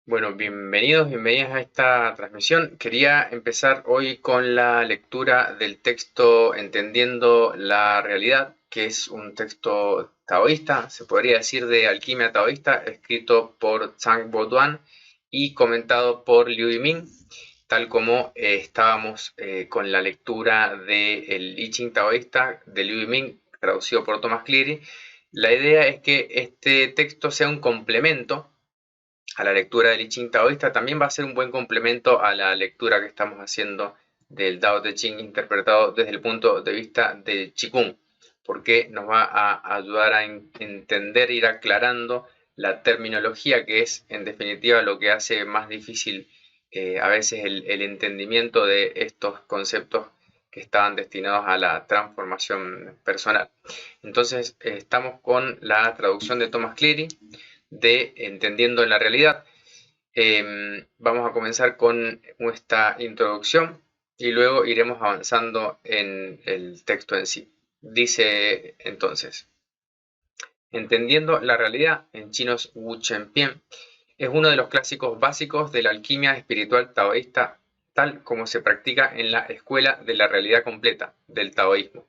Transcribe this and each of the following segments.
Bueno, bienvenidas a esta transmisión. Quería empezar hoy con la lectura del texto Entendiendo la Realidad, que es un texto taoísta, se podría decir de alquimia taoísta, escrito por Zhang Boduan y comentado por Liu Yiming, tal como estábamos con la lectura del I Ching taoísta de Liu Yiming, traducido por Thomas Cleary. La idea es que este texto sea un complemento a la lectura del I Ching taoísta, también va a ser un buen complemento a la lectura que estamos haciendo del Tao Te Ching interpretado desde el punto de vista del Qigong, porque nos va a ayudar a entender, ir aclarando la terminología, que es en definitiva lo que hace más difícil a veces el entendimiento de estos conceptos que estaban destinados a la transformación personal. Entonces estamos con la traducción de Thomas Cleary de Entendiendo la Realidad. Vamos a comenzar con esta introducción y luego iremos avanzando en el texto en sí. Dice entonces, Entendiendo la Realidad, en chino es Wu Chen Pian, es uno de los clásicos básicos de la alquimia espiritual taoísta, tal como se practica en la Escuela de la Realidad Completa del taoísmo.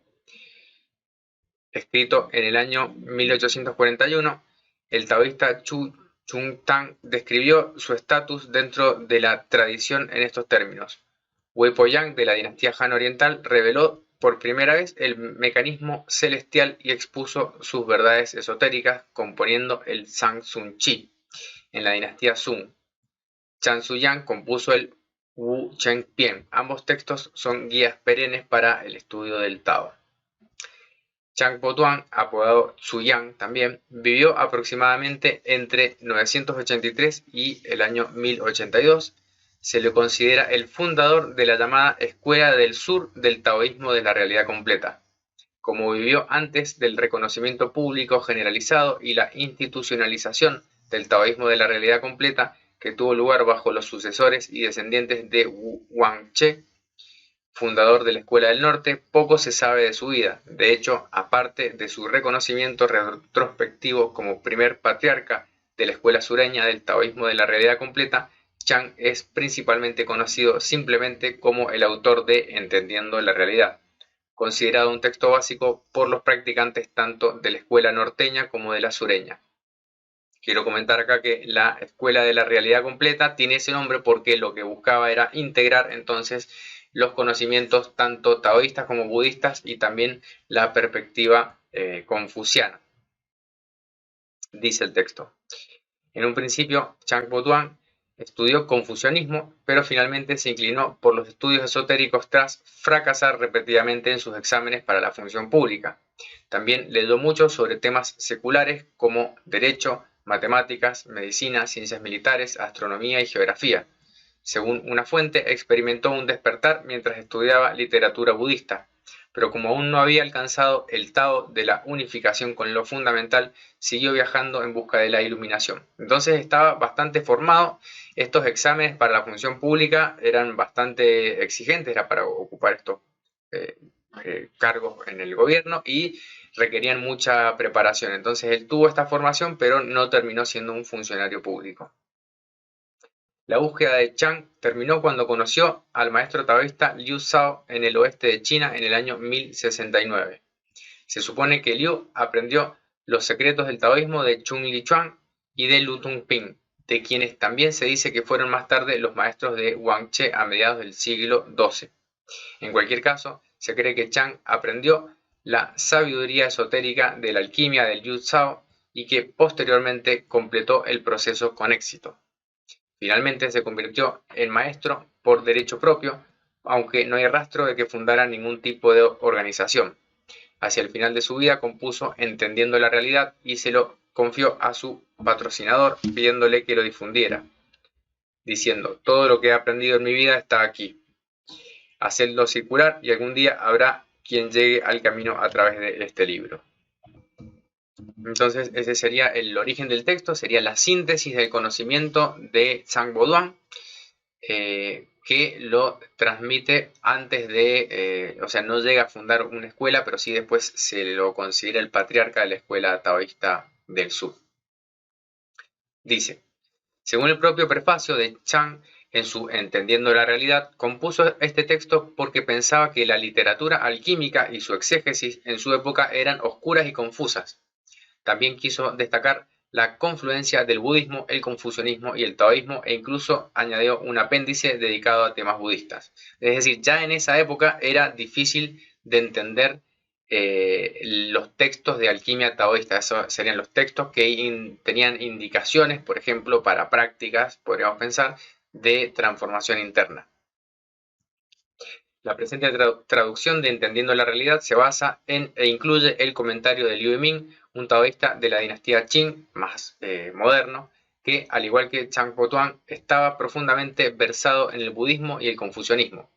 Escrito en el año 1841, el taoísta Chu Chung Tang describió su estatus dentro de la tradición en estos términos. Wei Poyang, de la dinastía Han Oriental, reveló por primera vez el mecanismo celestial y expuso sus verdades esotéricas componiendo el Zhang Sun Chi. En la dinastía Sung, Chan Suyang compuso el Wu Chen Pian. Ambos textos son guías perennes para el estudio del Tao. Chang Po-tuan, apodado Zhu-yang también, vivió aproximadamente entre 983 y el año 1082. Se le considera el fundador de la llamada Escuela del Sur del Taoísmo de la Realidad Completa. Como vivió antes del reconocimiento público generalizado y la institucionalización del taoísmo de la realidad completa, que tuvo lugar bajo los sucesores y descendientes de Wu Wangche, fundador de la Escuela del Norte, poco se sabe de su vida. De hecho, aparte de su reconocimiento retrospectivo como primer patriarca de la Escuela Sureña del Taoísmo de la Realidad Completa, Chang es principalmente conocido simplemente como el autor de Entendiendo la Realidad, considerado un texto básico por los practicantes tanto de la Escuela Norteña como de la Sureña. Quiero comentar acá que la Escuela de la Realidad Completa tiene ese nombre porque lo que buscaba era integrar entonces los conocimientos tanto taoístas como budistas y también la perspectiva confuciana. Dice el texto. En un principio, Chang Po-tuan estudió confucianismo, pero finalmente se inclinó por los estudios esotéricos tras fracasar repetidamente en sus exámenes para la función pública. También leyó mucho sobre temas seculares como derecho, matemáticas, medicina, ciencias militares, astronomía y geografía. Según una fuente, experimentó un despertar mientras estudiaba literatura budista, pero como aún no había alcanzado el Tao de la unificación con lo fundamental, siguió viajando en busca de la iluminación. Entonces estaba bastante formado. Estos exámenes para la función pública eran bastante exigentes, era para ocupar estos eh, cargos en el gobierno y requerían mucha preparación. Entonces él tuvo esta formación, pero no terminó siendo un funcionario público. La búsqueda de Chang terminó cuando conoció al maestro taoísta Liu Zhao en el oeste de China en el año 1069. Se supone que Liu aprendió los secretos del taoísmo de Chung Lichuan y de Lu Tongping, de quienes también se dice que fueron más tarde los maestros de Wangche a mediados del siglo XII. En cualquier caso, se cree que Chang aprendió la sabiduría esotérica de la alquimia de Liu Zhao y que posteriormente completó el proceso con éxito. Finalmente se convirtió en maestro por derecho propio, aunque no hay rastro de que fundara ningún tipo de organización. Hacia el final de su vida compuso Entendiendo la Realidad y se lo confió a su patrocinador pidiéndole que lo difundiera, diciendo: todo lo que he aprendido en mi vida está aquí. Hacedlo circular y algún día habrá quien llegue al camino a través de este libro. Entonces ese sería el origen del texto, sería la síntesis del conocimiento de Zhang Boduan, que lo transmite antes de, o sea, no llega a fundar una escuela, pero sí después se lo considera el patriarca de la escuela taoísta del sur. Dice, Según el propio prefacio de Chang, en su Entendiendo la realidad, compuso este texto porque pensaba que la literatura alquímica y su exégesis en su época eran oscuras y confusas. También quiso destacar la confluencia del budismo, el confucianismo y el taoísmo, e incluso añadió un apéndice dedicado a temas budistas. Es decir, ya en esa época era difícil de entender los textos de alquimia taoísta. Esos serían los textos que tenían indicaciones, por ejemplo, para prácticas, podríamos pensar, de transformación interna. La presente traducción de Entendiendo la realidad se basa en e incluye el comentario de Liu Yiming, un taoísta de la dinastía Qing, más moderno, que, al igual que Chang Po-Tuan, estaba profundamente versado en el budismo y el confucianismo,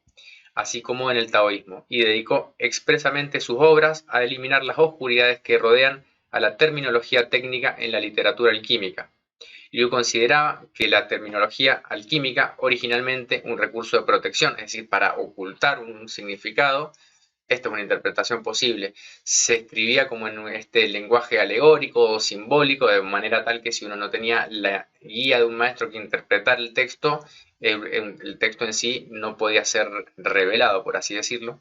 así como en el taoísmo, y dedicó expresamente sus obras a eliminar las oscuridades que rodean a la terminología técnica en la literatura alquímica. Liu consideraba que la terminología alquímica, originalmente un recurso de protección, es decir, para ocultar un significado, esta es una interpretación posible, se escribía como en este lenguaje alegórico o simbólico, de manera tal que si uno no tenía la guía de un maestro que interpretara el texto en sí no podía ser revelado, por así decirlo.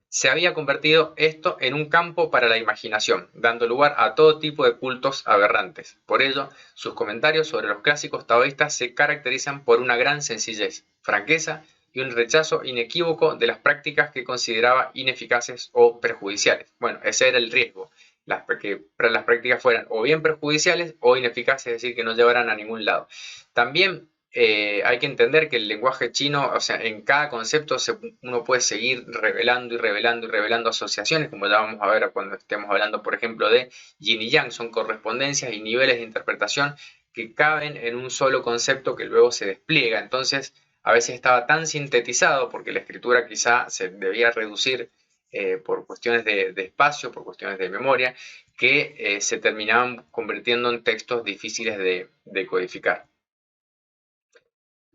Se había convertido esto en un campo para la imaginación, dando lugar a todo tipo de cultos aberrantes. Por ello, sus comentarios sobre los clásicos taoístas se caracterizan por una gran sencillez, franqueza y un rechazo inequívoco de las prácticas que consideraba ineficaces o perjudiciales. Bueno, ese era el riesgo, que las prácticas fueran o bien perjudiciales o ineficaces, es decir, que no llevaran a ningún lado. También hay que entender que el lenguaje chino, o sea, en cada concepto uno puede seguir revelando y revelando y revelando asociaciones, como ya vamos a ver cuando estemos hablando, por ejemplo, de yin y yang, son correspondencias y niveles de interpretación que caben en un solo concepto que luego se despliega. Entonces, a veces estaba tan sintetizado porque la escritura quizá se debía reducir por cuestiones de espacio, por cuestiones de memoria, que se terminaban convirtiendo en textos difíciles de codificar.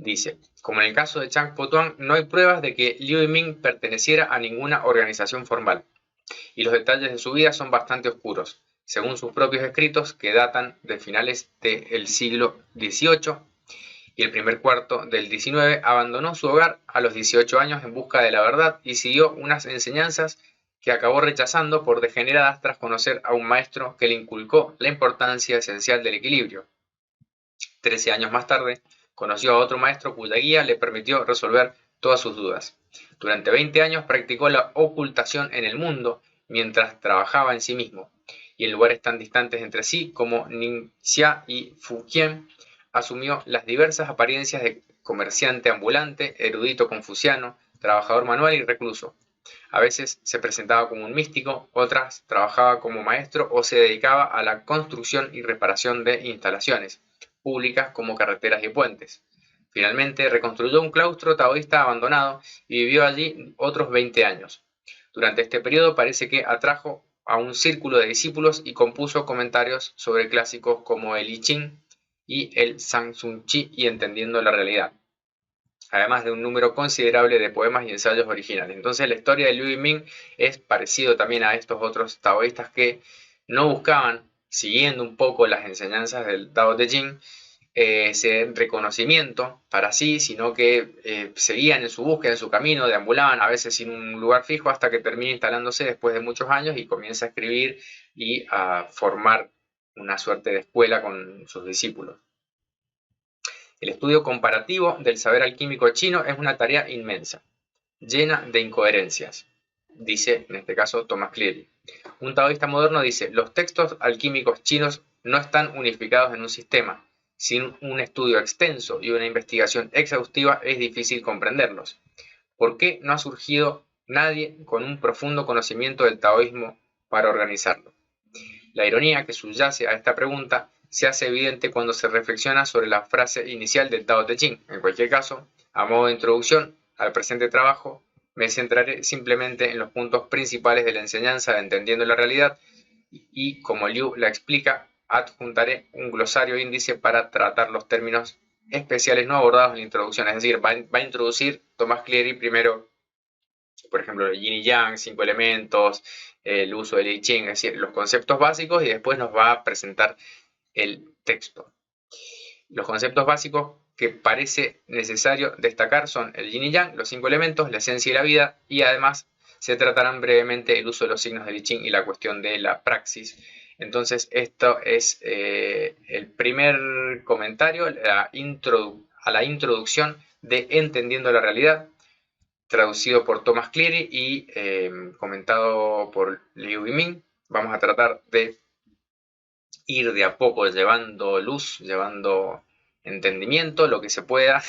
Dice, como en el caso de Chang Po-Tuan, no hay pruebas de que Liu Yiming perteneciera a ninguna organización formal, y los detalles de su vida son bastante oscuros, según sus propios escritos que datan de finales del siglo XVIII y el primer cuarto del XIX, abandonó su hogar a los 18 años en busca de la verdad y siguió unas enseñanzas que acabó rechazando por degeneradas tras conocer a un maestro que le inculcó la importancia esencial del equilibrio. 13 años más tarde, conoció a otro maestro cuya guía le permitió resolver todas sus dudas. Durante 20 años practicó la ocultación en el mundo mientras trabajaba en sí mismo, y en lugares tan distantes entre sí como Ningxia y Fujian, asumió las diversas apariencias de comerciante ambulante, erudito confuciano, trabajador manual y recluso. A veces se presentaba como un místico, otras trabajaba como maestro o se dedicaba a la construcción y reparación de instalaciones públicas como carreteras y puentes. Finalmente reconstruyó un claustro taoísta abandonado y vivió allí otros 20 años. Durante este periodo parece que atrajo a un círculo de discípulos y compuso comentarios sobre clásicos como el I Ching y el San Suu Kyi y Entendiendo la realidad, además de un número considerable de poemas y ensayos originales. Entonces la historia de Liu Yiming es parecido también a estos otros taoístas que no buscaban, siguiendo un poco las enseñanzas del Tao Te Ching, ese reconocimiento para sí, sino que seguían en su búsqueda, en su camino, deambulaban a veces sin un lugar fijo hasta que termina instalándose después de muchos años y comienza a escribir y a formar una suerte de escuela con sus discípulos. El estudio comparativo del saber alquímico chino es una tarea inmensa, llena de incoherencias, dice en este caso Thomas Cleary. Un taoísta moderno dice, los textos alquímicos chinos no están unificados en un sistema. Sin un estudio extenso y una investigación exhaustiva es difícil comprenderlos. ¿Por qué no ha surgido nadie con un profundo conocimiento del taoísmo para organizarlo? La ironía que subyace a esta pregunta se hace evidente cuando se reflexiona sobre la frase inicial del Tao Te Ching. En cualquier caso, a modo de introducción al presente trabajo, me centraré simplemente en los puntos principales de la enseñanza de Entendiendo la realidad y, como Liu la explica, adjuntaré un glosario índice para tratar los términos especiales no abordados en la introducción. Es decir, va a introducir Thomas Cleary primero, por ejemplo, el yin y yang, 5 elementos, el uso del I Ching, es decir, los conceptos básicos, y después nos va a presentar el texto. Los conceptos básicos que parece necesario destacar son el yin y yang, los 5 elementos, la esencia y la vida, y además se tratarán brevemente el uso de los signos del I Ching y la cuestión de la praxis. Entonces, esto es el primer comentario a la introducción de Entendiendo la Realidad, traducido por Thomas Cleary y comentado por Liu Yiming. Vamos a tratar de ir de a poco llevando luz, llevando entendimiento, lo que se pueda,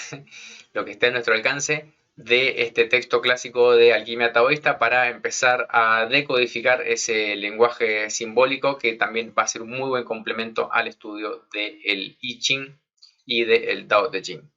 lo que esté a nuestro alcance, de este texto clásico de alquimia taoísta para empezar a decodificar ese lenguaje simbólico que también va a ser un muy buen complemento al estudio del I Ching y del Tao Te Ching.